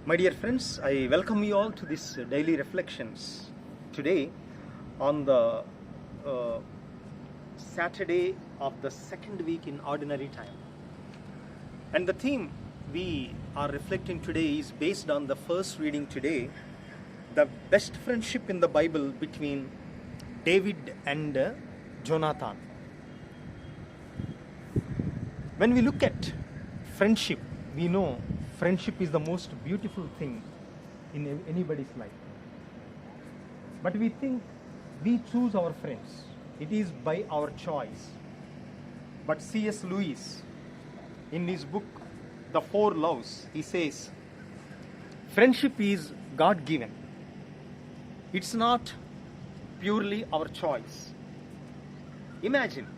My dear friends, I welcome you all to this daily reflections today on the Saturday of the second week in ordinary time. And the theme we are reflecting today is based on the first reading today, the best friendship in the Bible between David and Jonathan. When we look at friendship, we know friendship is the most beautiful thing in anybody's life. But we think we choose our friends. It is by our choice. But C.S. Lewis, in his book, The Four Loves, he says, friendship is God-given. It's not purely our choice. Imagine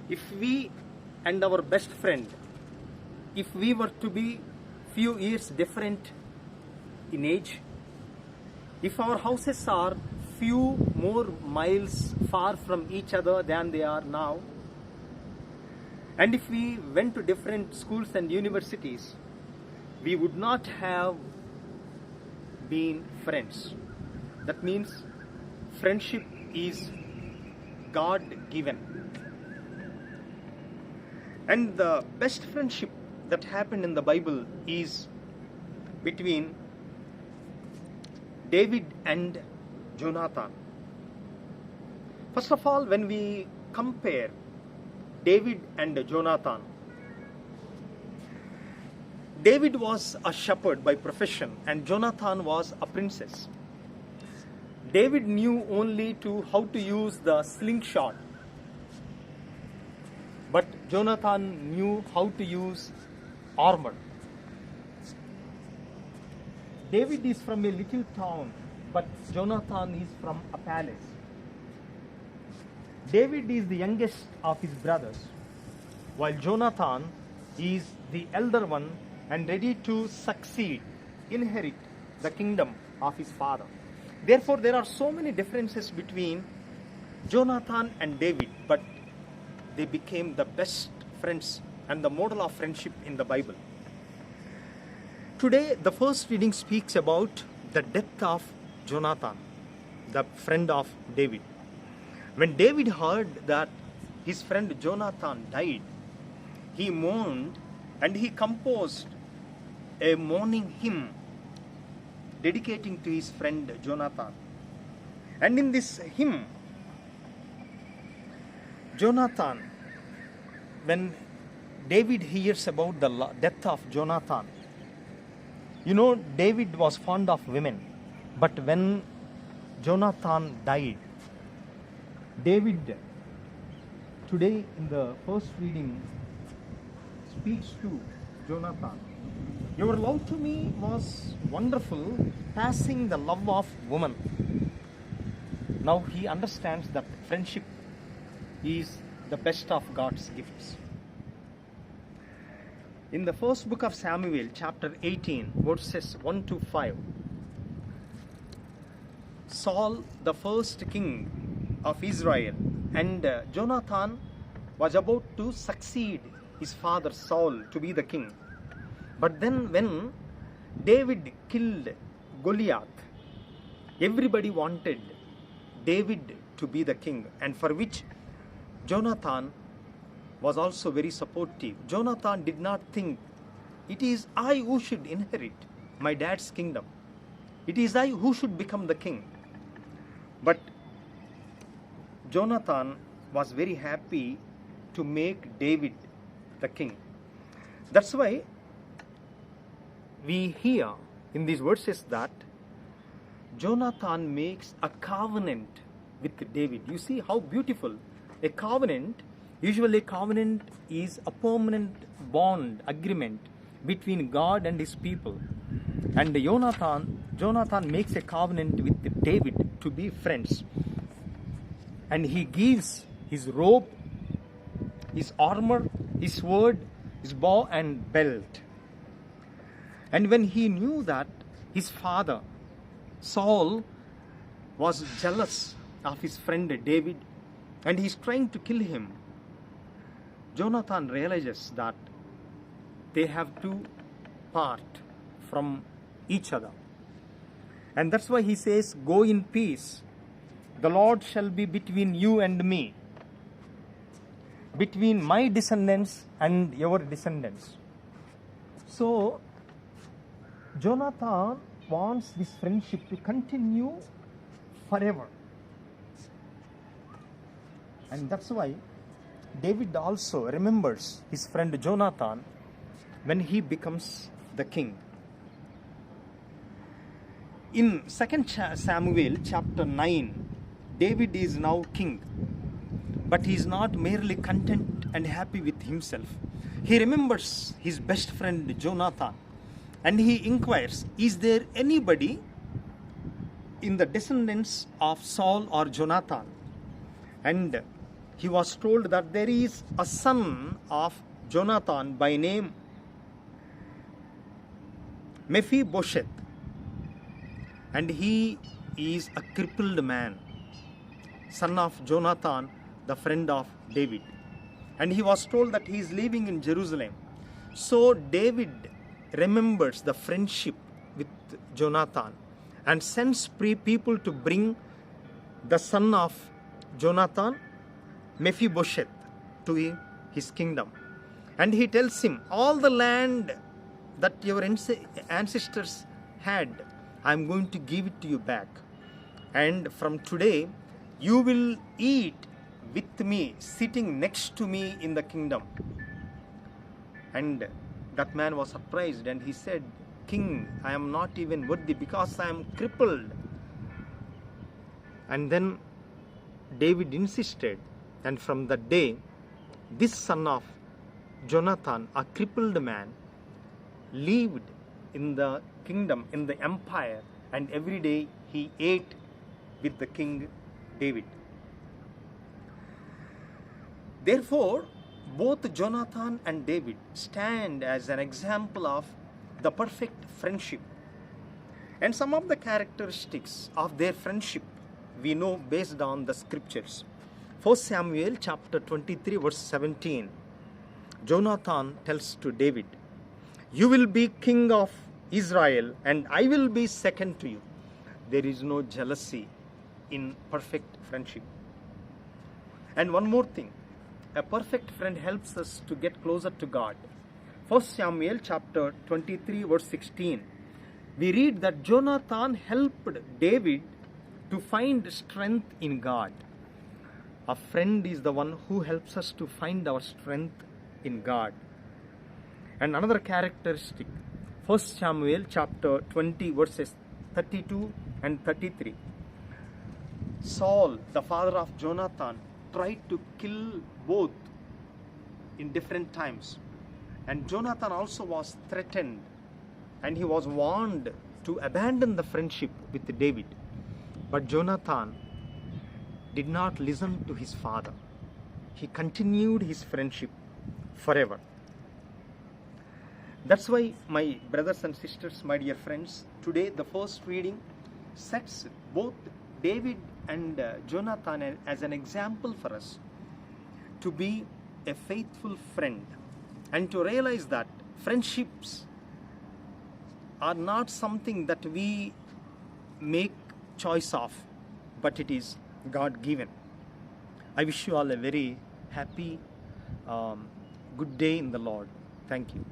if we and our best friend, if we were to be few years different in age, if our houses are few more miles far from each other than they are now, and if we went to different schools and universities, we would not have been friends. That means friendship is God-given. And the best friendship that happened in the Bible is between David and Jonathan. First of all, when we compare David and Jonathan, David was a shepherd by profession and Jonathan was a princess. David knew only how to use the slingshot, but Jonathan knew how to use armor. David is from a little town, but Jonathan is from a palace. David is the youngest of his brothers, while Jonathan is the elder one and ready to succeed, inherit the kingdom of his father. Therefore, there are so many differences between Jonathan and David, but they became the best friends and the model of friendship in the Bible. Today, the first reading speaks about the death of Jonathan, the friend of David. When David heard that his friend Jonathan died, he mourned and he composed a mourning hymn dedicating to his friend Jonathan. And in this hymn, Jonathan, when David hears about the death of Jonathan, you know, David was fond of women, but when Jonathan died, David, today in the first reading, speaks to Jonathan. Your love to me was wonderful, passing the love of woman. Now he understands that friendship is the best of God's gifts. In the first book of Samuel, chapter 18, verses 1 to 5, Saul, the first king of Israel, and Jonathan was about to succeed his father Saul to be the king. But then when David killed Goliath, everybody wanted David to be the king, and for which Jonathan was also very supportive. Jonathan did not think, it is I who should inherit my dad's kingdom. It is I who should become the king. But Jonathan was very happy to make David the king. That's why we hear in these verses that Jonathan makes a covenant with David. You see how beautiful a covenant. Usually a covenant is a permanent bond agreement between God and his people. And Jonathan makes a covenant with David to be friends. And he gives his robe, his armor, his sword, his bow and belt. And when he knew that his father, Saul, was jealous of his friend David and he's trying to kill him, Jonathan realizes that they have to apart from each other. And that's why he says, go in peace. The Lord shall be between you and me, between my descendants and your descendants. So, Jonathan wants this friendship to continue forever. And that's why David also remembers his friend Jonathan when he becomes the king. In 2 Samuel chapter 9, David is now king, but he is not merely content and happy with himself. He remembers his best friend Jonathan, and he inquires, is there anybody in the descendants of Saul or Jonathan? And he was told that there is a son of Jonathan by name Mephibosheth, and he is a crippled man, son of Jonathan, the friend of David. And he was told that he is living in Jerusalem. So David remembers the friendship with Jonathan and sends people to bring the son of Jonathan, Mephibosheth, to his kingdom. And he tells him, all the land that your ancestors had, I am going to give it to you back. And from today, you will eat with me, sitting next to me in the kingdom. And that man was surprised, and he said, King, I am not even worthy because I am crippled. And then David insisted, and from that day, this son of Jonathan, a crippled man, lived in the kingdom, in the empire, and every day he ate with the king David. Therefore, both Jonathan and David stand as an example of the perfect friendship. And some of the characteristics of their friendship we know based on the scriptures. 1 Samuel chapter 23 verse 17. Jonathan tells to David, you will be king of Israel and I will be second to you. There is no jealousy in perfect friendship. And one more thing, a perfect friend helps us to get closer to God. 1 Samuel chapter 23 verse 16. We read that Jonathan helped David to find strength in God. A friend is the one who helps us to find our strength in God. And another characteristic, 1 Samuel chapter 20 verses 32 and 33. Saul, the father of Jonathan, tried to kill both in different times. And Jonathan also was threatened, and he was warned to abandon the friendship with David. But Jonathan did not listen to his father. He continued his friendship forever. That's why, my brothers and sisters, my dear friends, today the first reading sets both David and Jonathan as an example for us to be a faithful friend and to realize that friendships are not something that we make choice of, but it is God given. I wish you all a very happy, good day in the Lord. Thank you.